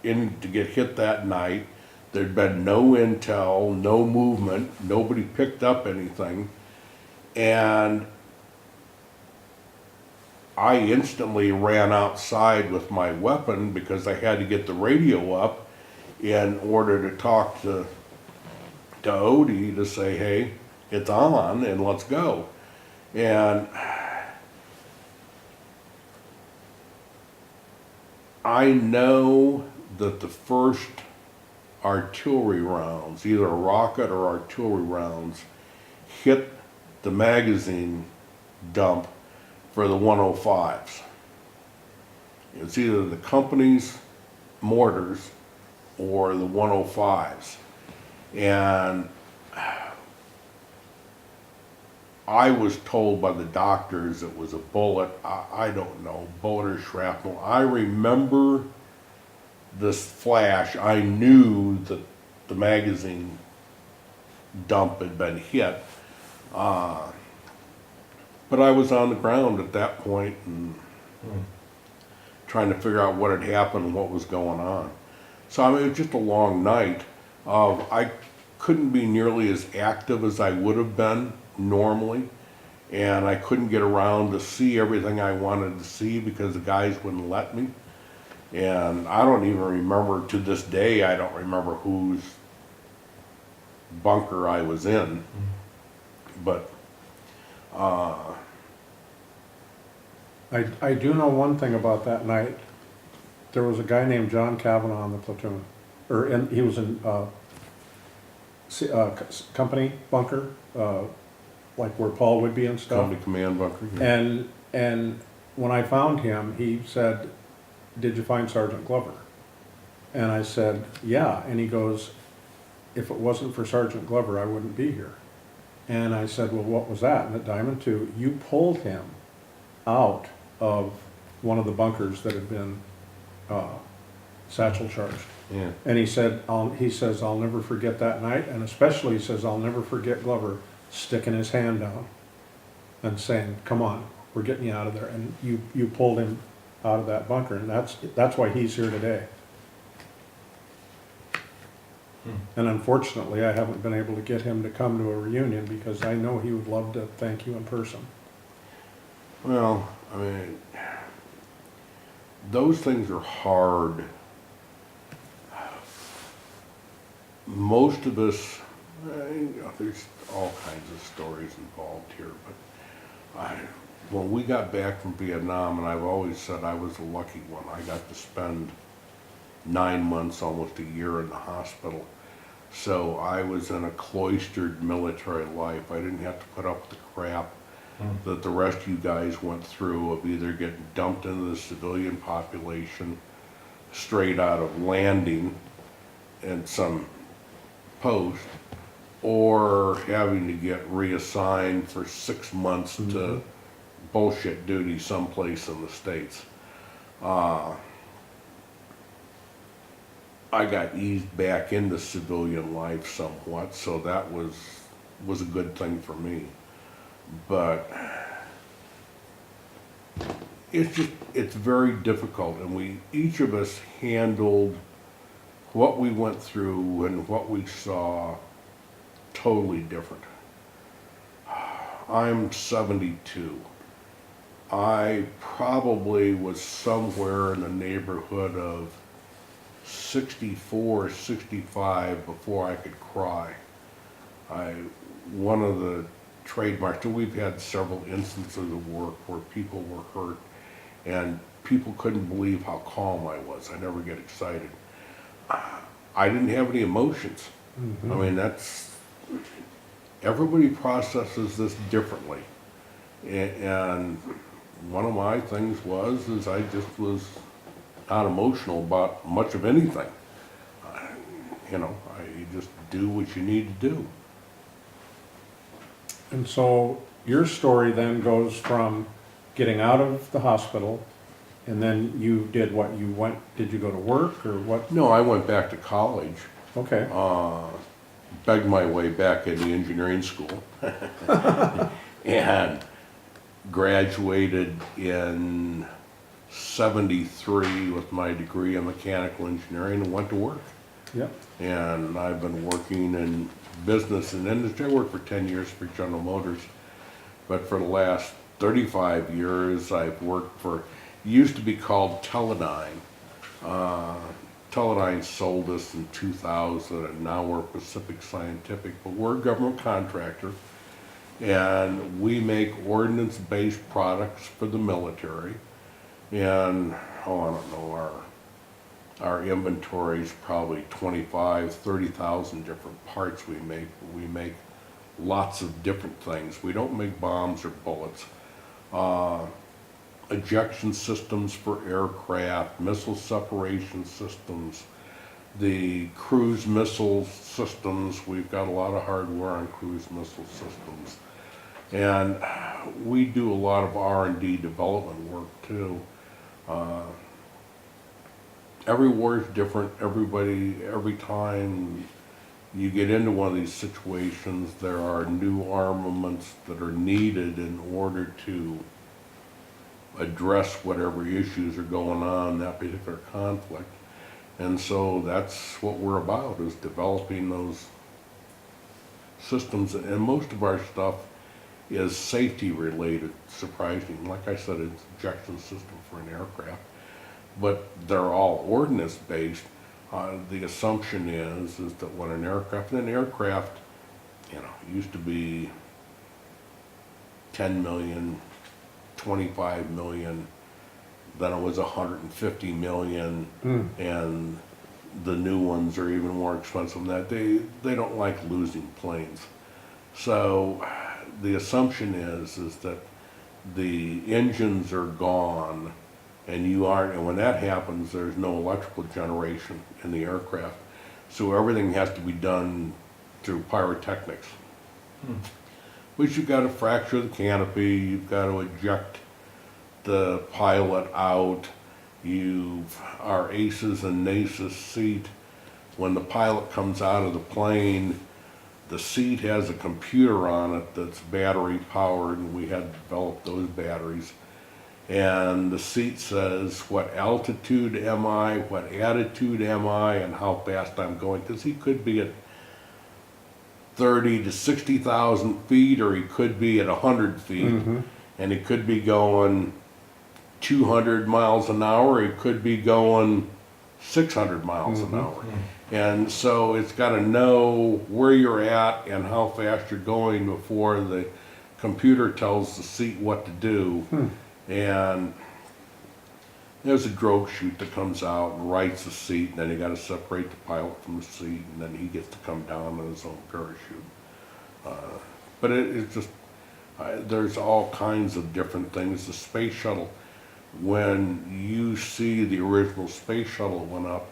to get hit that night. There'd been no intel, no movement, nobody picked up anything, and I instantly ran outside with my weapon because I had to get the radio up in order to talk to Odie to say, hey, it's on and let's go. And I know that the first artillery rounds, either rocket or artillery rounds, hit the magazine dump for the 105s. It's either the company's mortars or the 105s. And I was told by the doctors it was a bullet. I don't know, bullet or shrapnel. I remember this flash. I knew that the magazine dump had been hit. But I was on the ground at that point and trying to figure out what had happened and what was going on. So I mean, it was just a long night. I couldn't be nearly as active as I would have been normally, and I couldn't get around to see everything I wanted to see because the guys wouldn't let me. And I don't even remember, to this day, I don't remember whose bunker I was in. But I do know one thing about that night. There was a guy named John Kavanaugh on the platoon, he was in company bunker, like where Paul would be and stuff. company command bunker. Yeah. And when I found him, he said, "Did you find Sergeant Glover?" And I said, "Yeah." And he goes, "If it wasn't for Sergeant Glover, I wouldn't be here." And I said, "Well, what was that?" And at Diamond 2, you pulled him out of one of the bunkers that had been satchel charged. Yeah. And he said, he says, "I'll never forget that night," and especially, he says, "I'll never forget Glover sticking his hand down and saying, 'Come on, we're getting you out of there.'" And you pulled him out of that bunker, and that's why he's here today. And unfortunately, I haven't been able to get him to come to a reunion because I know he would love to thank you in person. Well, I mean, those things are hard. Most of us, there's all kinds of stories involved here, but when we got back from Vietnam, and I've always said I was a lucky one, I got to spend 9 months, almost a year in the hospital. So I was in a cloistered military life. I didn't have to put up with the crap that the rest of you guys went through of either getting dumped into the civilian population straight out of landing in some post, or having to get reassigned for 6 months to bullshit duty someplace in the States. I got eased back into civilian life somewhat, so that was a good thing for me. But it's very difficult, and each of us handled what we went through and what we saw totally different. I'm 72. I probably was somewhere in the neighborhood of 64, 65 before I could cry. One of the trademarks, so we've had several instances of work where people were hurt and people couldn't believe how calm I was. I never get excited. I didn't have any emotions. Mhm. I mean, everybody processes this differently. And one of my things is I just was not emotional about much of anything. You just do what you need to do. And so your story then goes from getting out of the hospital, and then you did what? Did you go to work or what? No, I went back to college, Okay. begged my way back into engineering school, and graduated in '73 with my degree in mechanical engineering and went to work. Yep. And I've been working in business and industry. I worked for 10 years for General Motors, but for the last 35 years I've worked for, it used to be called Teledyne. Teledyne sold us in 2000, and now we're Pacific Scientific, but we're a government contractor, and we make ordnance-based products for the military. And, I don't know, our inventory is probably 25, 30,000 different parts we make. We make lots of different things. We don't make bombs or bullets. Ejection systems for aircraft, missile separation systems, the cruise missile systems. We've got a lot of hardware on cruise missile systems. And we do a lot of R&D development work too. Every war is different. Every time you get into one of these situations, there are new armaments that are needed in order to address whatever issues are going on in that particular conflict. And so that's what we're about, is developing those systems. And most of our stuff is safety related, surprising. Like I said, it's an ejection system for an aircraft, but they're all ordnance based. The assumption is that when an aircraft used to be 10 million, 25 million, then it was 150 million, and the new ones are even more expensive than that. They don't like losing planes. So the assumption is that the engines are gone, and when that happens, there's no electrical generation in the aircraft. So everything has to be done through pyrotechnics. Which you've got to fracture the canopy, you've got to eject the pilot out, our ACES and NACES seat. When the pilot comes out of the plane, the seat has a computer on it that's battery powered, and we had developed those batteries. And the seat says, what altitude am I, what attitude am I, and how fast I'm going. Because he could be at 30 to 60,000 feet, or he could be at 100 feet, and he could be going 200 miles an hour, he could be going 600 miles an hour. And so it's got to know where you're at and how fast you're going before the computer tells the seat what to do. And there's a drogue chute that comes out and rights the seat, and then you got to separate the pilot from the seat, and then he gets to come down on his own parachute. But it's just, there's all kinds of different things. The space shuttle, when you see the original space shuttle that went up,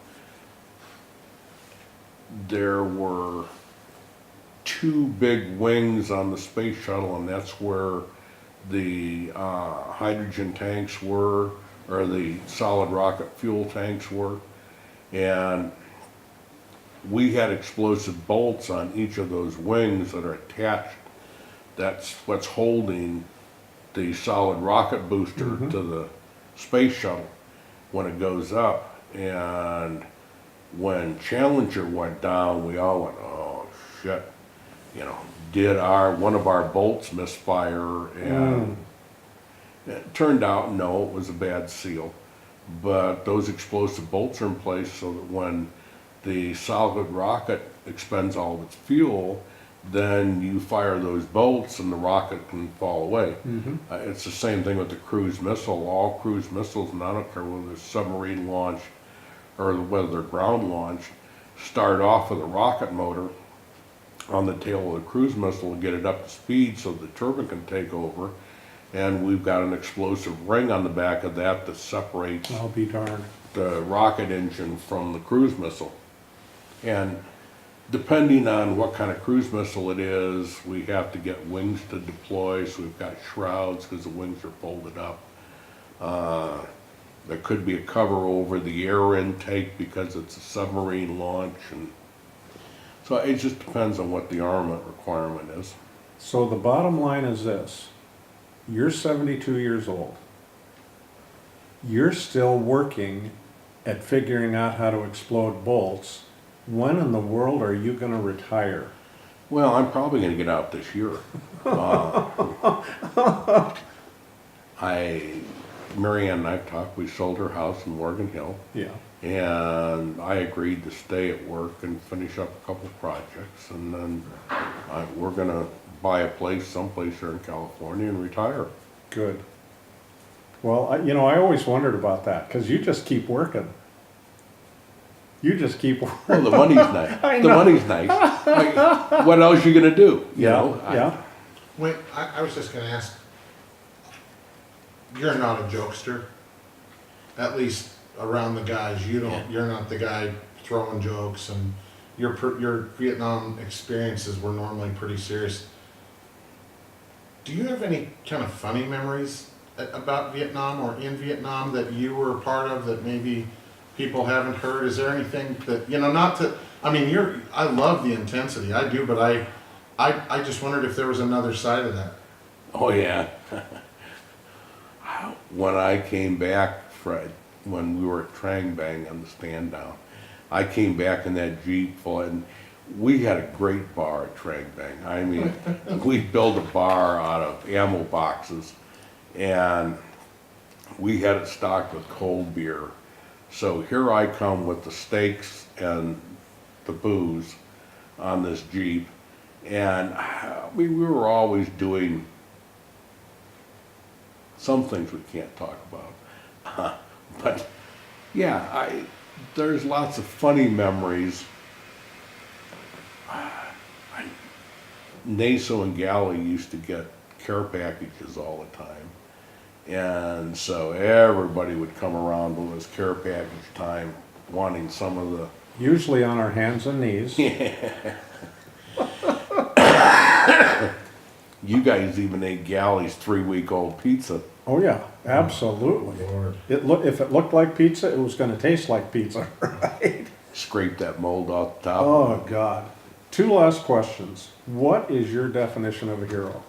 there were two big wings on the space shuttle, and that's where the hydrogen tanks were, or the solid rocket fuel tanks were. And we had explosive bolts on each of those wings that are attached. That's what's holding the solid rocket booster Mhm. to the space shuttle when it goes up. And when Challenger went down, we all went, oh shit, you know, did one of our bolts misfire? And it turned out, no, it was a bad seal. But those explosive bolts are in place so that when the solid rocket expends all of its fuel, then you fire those bolts and the rocket can fall away. Mhm. It's the same thing with the cruise missile. All cruise missiles, and I don't care whether they're submarine launched or whether they're ground launched, start off with a rocket motor on the tail of the cruise missile to get it up to speed so the turbine can take over. And we've got an explosive ring on the back of that that separates I'll be darned. the rocket engine from the cruise missile. And depending on what kind of cruise missile it is, we have to get wings to deploy, so we've got shrouds because the wings are folded up. There could be a cover over the air intake because it's a submarine launch, and so it just depends on what the armament requirement is. So the bottom line is this. You're 72 years old. You're still working at figuring out how to explode bolts. When in the world are you going to retire? Well, I'm probably going to get out this year. Marianne and I've talked, we sold her house in Morgan Hill, Yeah. and I agreed to stay at work and finish up a couple projects, and then we're going to buy a place someplace here in California and retire. Good. Well, I always wondered about that because you just keep working. You just keep working. Well, the money's nice. I The know. money's nice. Like, what else you going to do? You know? Yeah. Wait, I was just gonna ask, you're not a jokester? At least around the guys, you're not the guy throwing jokes, and your Vietnam experiences were normally pretty serious. Do you have any kind of funny memories about Vietnam or in Vietnam that you were a part of that maybe people haven't heard? Is there anything that, not to, I mean, I love the intensity, I do, but I just wondered if there was another side of that. Oh, yeah. When I came back, Fred, when we were at Trang Bang on the stand down, I came back in that Jeep full, and we had a great bar at Trang Bang. I mean, we built a bar out of ammo boxes, and we had it stocked with cold beer. So here I come with the steaks and the booze on this Jeep, and we were always doing some things we can't talk about. But yeah, there's lots of funny memories. Naso and Galley used to get care packages all the time. And so everybody would come around when it was care package time wanting some of the... Usually on our hands and knees. You guys even ate Galley's 3-week-old pizza. Oh yeah, absolutely. Lord. If it looked like pizza, it was going to taste like pizza, right? Scrape that mold off the top. Oh God. 2 last questions. What is your definition of a hero?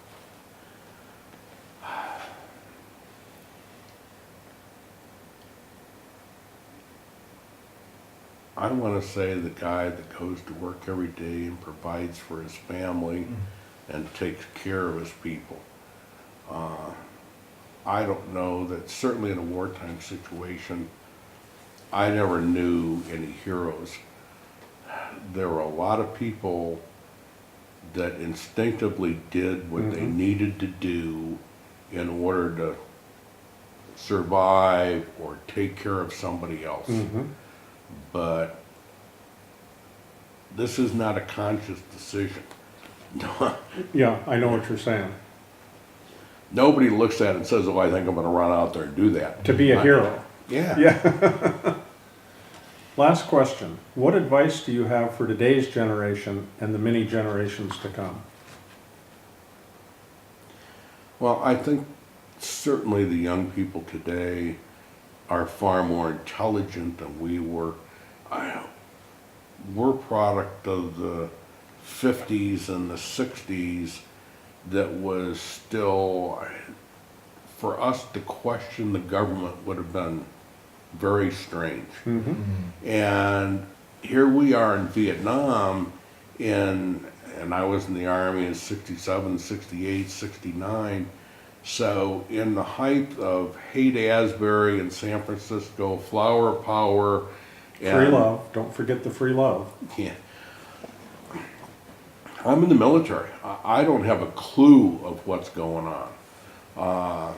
I want to say the guy that goes to work every day and provides for his family and takes care of his people. I don't know that, certainly in a wartime situation, I never knew any heroes. There were a lot of people that instinctively did what they needed to do in order to survive or take care of somebody else. But this is not a conscious decision. Yeah, I know what you're saying. Nobody looks at it and says, oh, I think I'm going to run out there and do that. To be a hero. Yeah. Yeah. Last question. What advice do you have for today's generation and the many generations to come? Well, I think certainly the young people today are far more intelligent than we were. we're product of the 50s and the 60s that was still, for us to question the government would have been very strange. And here we are in Vietnam, and I was in the Army in 67, 68, 69. So in the height of Haight-Ashbury in San Francisco, flower power. Free love, don't forget the free love. Yeah. I'm in the military. I don't have a clue of what's going on.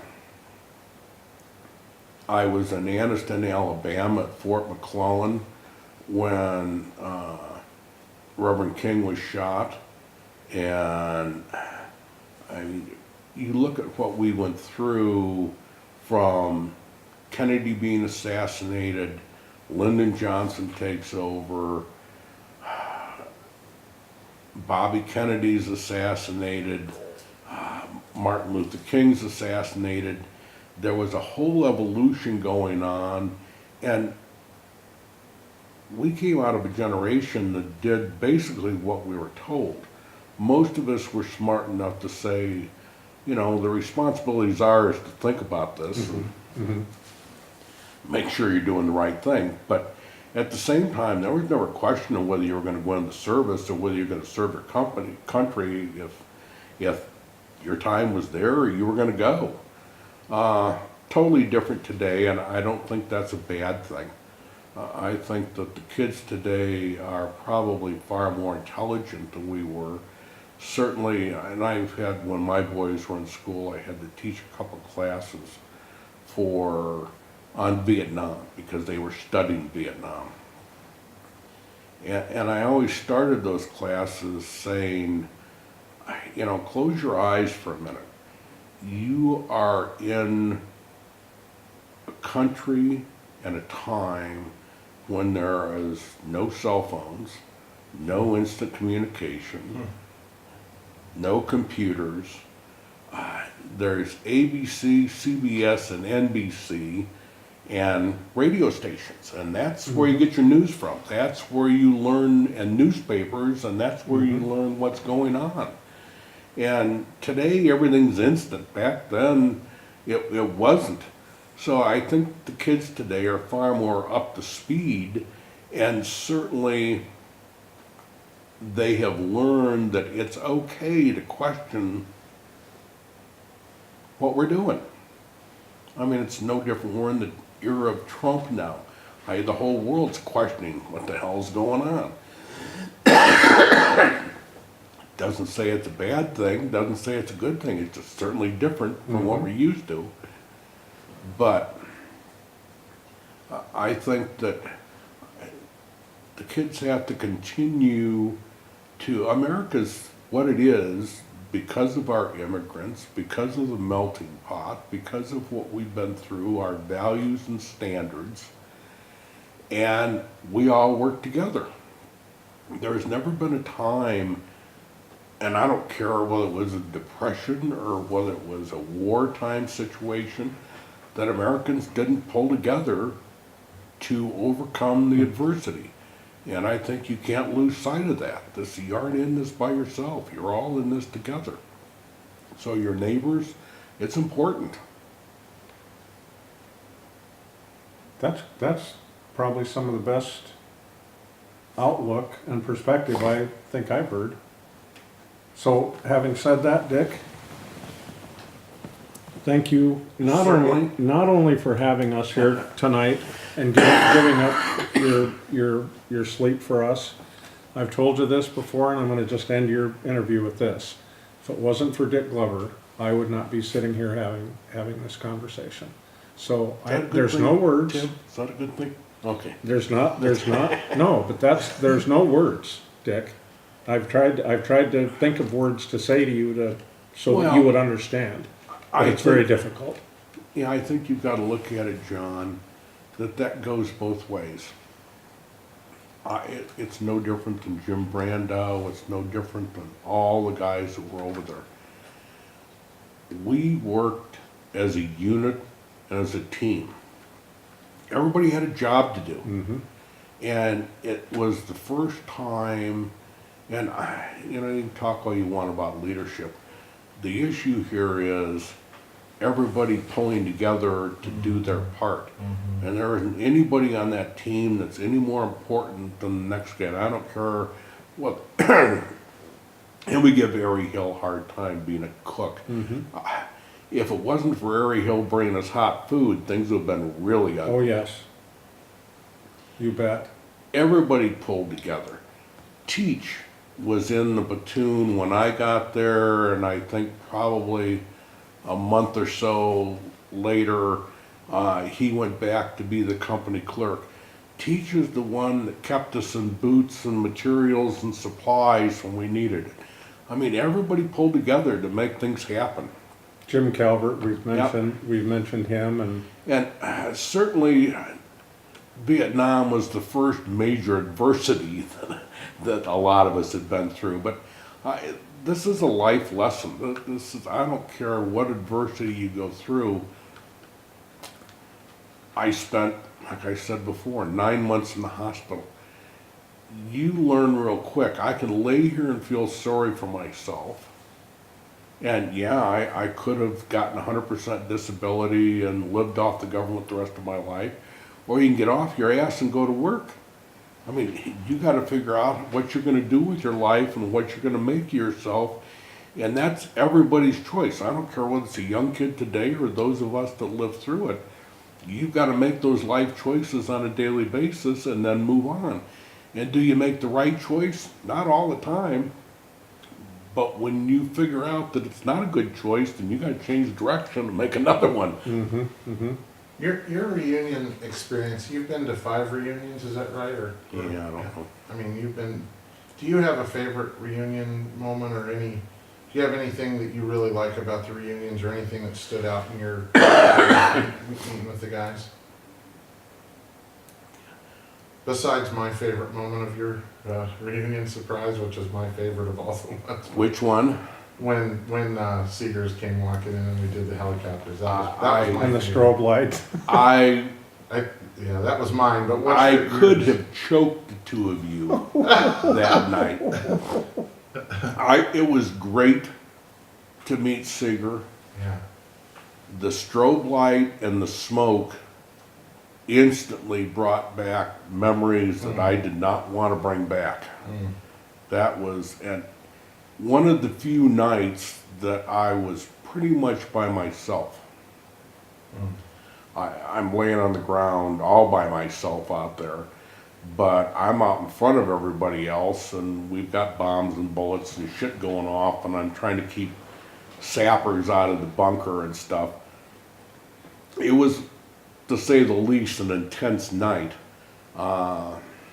I was in Anniston, Alabama at Fort McClellan when Reverend King was shot. And I mean, you look at what we went through from Kennedy being assassinated, Lyndon Johnson takes over, Bobby Kennedy's assassinated, Martin Luther King's assassinated. There was a whole evolution going on, and we came out of a generation that did basically what we were told. Most of us were smart enough to say, you know, the responsibility is ours to think about this and make sure you're doing the right thing. But at the same time, there was never a question of whether you were going to go into service or whether you're going to serve your country if your time was there or you were going to go. Totally different today, and I don't think that's a bad thing. I think that the kids today are probably far more intelligent than we were. Certainly, and I've had, when my boys were in school, I had to teach a couple classes on Vietnam because they were studying Vietnam. And I always started those classes saying, you know, close your eyes for a minute. You are in a country and a time when there is no cell phones, no instant communication, no computers. There's ABC, CBS, and NBC, and radio stations, and that's where you get your news from. That's where you learn, and newspapers, and that's where you learn what's going on. And today everything's instant. Back then it wasn't. So I think the kids today are far more up to speed, and certainly they have learned that it's okay to question what we're doing. I mean, it's no different. We're in the era of Trump now. The whole world's questioning what the hell's going on. Doesn't say it's a bad thing, doesn't say it's a good thing. It's just certainly different from what we're used to. But I think that the kids have to continue to, America's what it is because of our immigrants, because of the melting pot, because of what we've been through, our values and standards, and we all work together. There's never been a time, and I don't care whether it was a depression or whether it was a wartime situation, that Americans didn't pull together to overcome the adversity. And I think you can't lose sight of that. You aren't in this by yourself. You're all in this together. So your neighbors, it's important. That's probably some of the best outlook and perspective I think I've heard. So having said that, Dick, thank you not only for having us here tonight and giving up your sleep for us. I've told you this before, and I'm going to just end your interview with this. If it wasn't for Dick Glover, I would not be sitting here having this conversation. So there's no words. Tim, is that a good thing? Okay. There's not. No, but there's no words, Dick. I've tried to think of words to say to you so that you would understand. But it's very difficult. Yeah, I think you've got to look at it, John, that goes both ways. It's no different than Jim Brandow. It's no different than all the guys that were over there. We worked as a unit and as a team. Everybody had a job to do. And it was the first time, and you know, you can talk all you want about leadership. The issue here is everybody pulling together to do their part. And there isn't anybody on that team that's any more important than the next guy. And I don't care what, and we give Ari Hill a hard time being a cook. If it wasn't for Ari Hill bringing us hot food, things would have been really ugly. Oh, yes. You bet. Everybody pulled together. Teach was in the platoon when I got there, and I think probably a month or so later, he went back to be the company clerk. Teach is the one that kept us in boots and materials and supplies when we needed it. I mean, everybody pulled together to make things happen. Jim Calvert, we've mentioned him, And certainly Vietnam was the first major adversity that a lot of us had been through. But this is a life lesson. I don't care what adversity you go through. I spent, like I said before, 9 months in the hospital. You learn real quick. I can lay here and feel sorry for myself. And yeah, I could have gotten 100% disability and lived off the government the rest of my life. Or you can get off your ass and go to work. I mean, you got to figure out what you're going to do with your life and what you're going to make of yourself. And that's everybody's choice. I don't care whether it's a young kid today or those of us that live through it. You've got to make those life choices on a daily basis and then move on. And do you make the right choice? Not all the time. But when you figure out that it's not a good choice, then you got to change direction and make another one. Your reunion experience, you've been to 5 reunions, is that right? Or Yeah, I don't know. I mean, do you have a favorite reunion moment or do you have anything that you really like about the reunions or anything that stood out in your meeting with the guys? Besides my favorite moment of your reunion surprise, which is my favorite of all the ones. Which one? When Seegers came walking in and we did the helicopters. That was my and the favorite. strobe lights. Yeah, that was mine. But I could have choked the two of you that night. It was great to meet Seeger. Yeah. The strobe light and the smoke instantly brought back memories that I did not want to bring back. That was, and one of the few nights that I was pretty much by myself. I'm laying on the ground all by myself out there, but I'm out in front of everybody else, and we've got bombs and bullets and shit going off, and I'm trying to keep sappers out of the bunker and stuff. It was, to say the least, an intense night.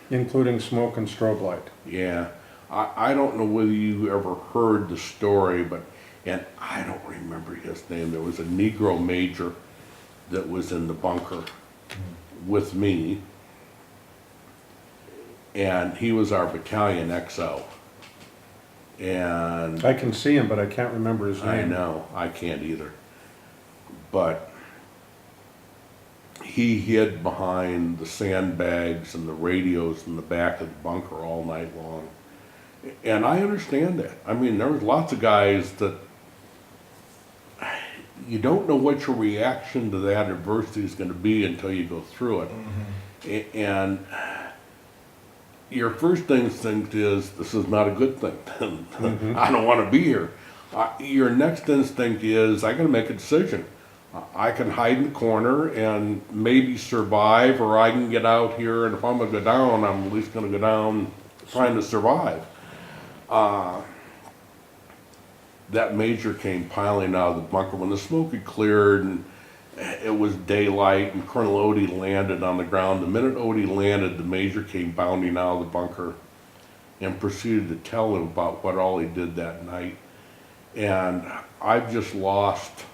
Including smoke and strobe light. Yeah. I don't know whether you ever heard the story, and I don't remember his name. There was a Negro major that was in the bunker with me, and he was our battalion XO. And I can see him, but I can't remember his name. I know, I can't either. But he hid behind the sandbags and the radios in the back of the bunker all night long. And I understand that. I mean, there was lots of guys that you don't know what your reaction to that adversity is going to be until you go through it. And your first instinct is, this is not a good thing. I don't want to be here. Your next instinct is, I got to make a decision. I can hide in the corner and maybe survive, or I can get out here, and if I'm going to go down, I'm at least going to go down trying to survive. That major came piling out of the bunker when the smoke had cleared and it was daylight, and Colonel Odie landed on the ground. The minute Odie landed, the major came bounding out of the bunker and proceeded to tell him about what all he did that night. And I've just lost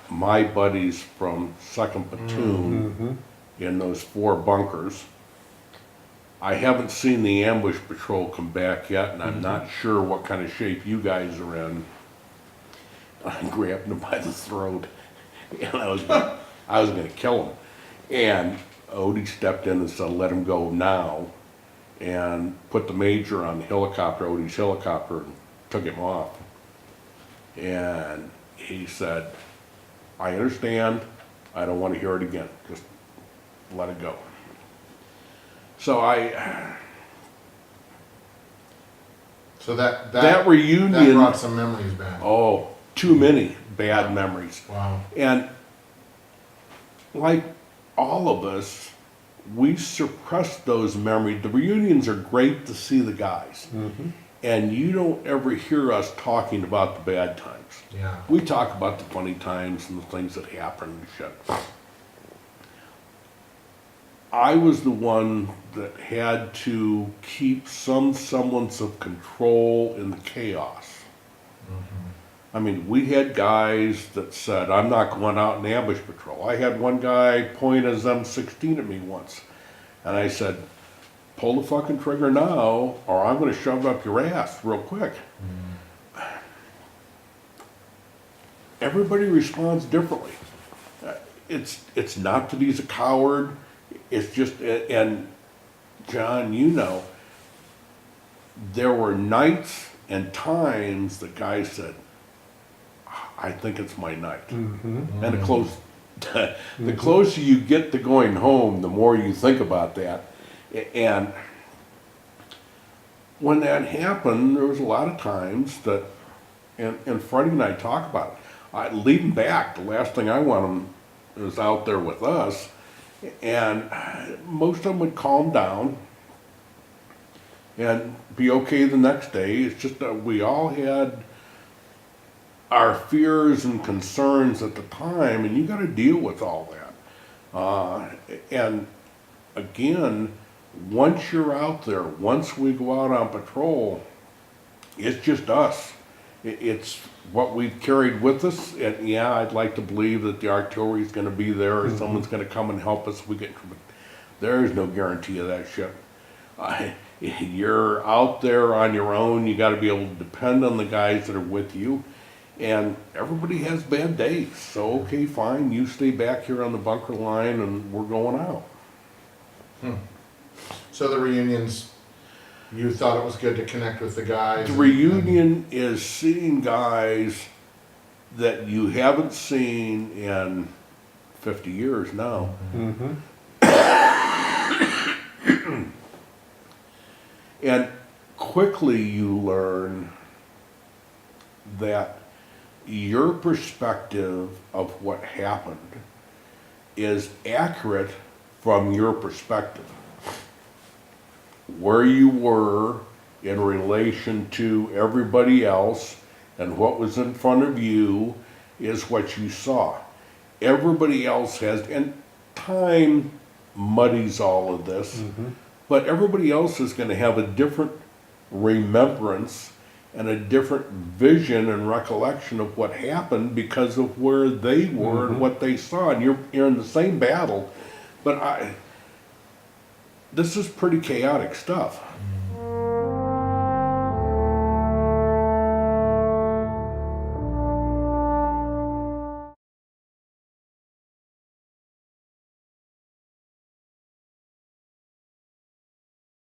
my buddies from 2nd Platoon in those 4 bunkers. I haven't seen the ambush patrol come back yet, and I'm not sure what kind of shape you guys are in. I grabbed him by the throat, and I was going to kill him. And Odie stepped in and said, let him go now, and put the major on the helicopter, Odie's helicopter, and took him off. And he said, I understand, I don't want to hear it again, just let it go. So So that reunion, that brought some memories back. oh, too many bad memories. Wow. And like all of us, we suppress those memories. The reunions are great to see the guys. Mm-hmm. And you don't ever hear us talking about the bad times. Yeah. We talk about the funny times and the things that happen and shit. I was the one that had to keep some semblance of control in the chaos. I mean, we had guys that said, I'm not going out in ambush patrol. I had one guy point his M16 at me once. And I said, pull the fucking trigger now, or I'm going to shove it up your ass real quick. Everybody responds differently. It's not that he's a coward. It's just, and John, you know, there were nights and times that guys said, I think it's my night. Mm-hmm. And the closer you get to going home, the more you think about that. And when that happened, there was a lot of times that, and Freddie and I talk about it. Leading back, the last thing I want them is out there with us. And most of them would calm down and be okay the next day. It's just that we all had our fears and concerns at the time, and you got to deal with all that. And again, once you're out there, once we go out on patrol, it's just us. It's what we've carried with us, and yeah, I'd like to believe that the artillery is going to be there, or someone's going to come and help us. There is no guarantee of that shit. You're out there on your own. You got to be able to depend on the guys that are with you, and everybody has bad days. So okay, fine, you stay back here on the bunker line, and we're going out. So the reunions, you thought it was good to connect with the guys? The reunion is seeing guys that you haven't seen in 50 years now. Mm-hmm. And quickly you learn that your perspective of what happened is accurate from your perspective. Where you were in relation to everybody else and what was in front of you is what you saw. Everybody else has, and time muddies all of this, but everybody else is going to have a different remembrance and a different vision and recollection of what happened because of where they were and what they saw. And you're in the same battle, but this is pretty chaotic stuff.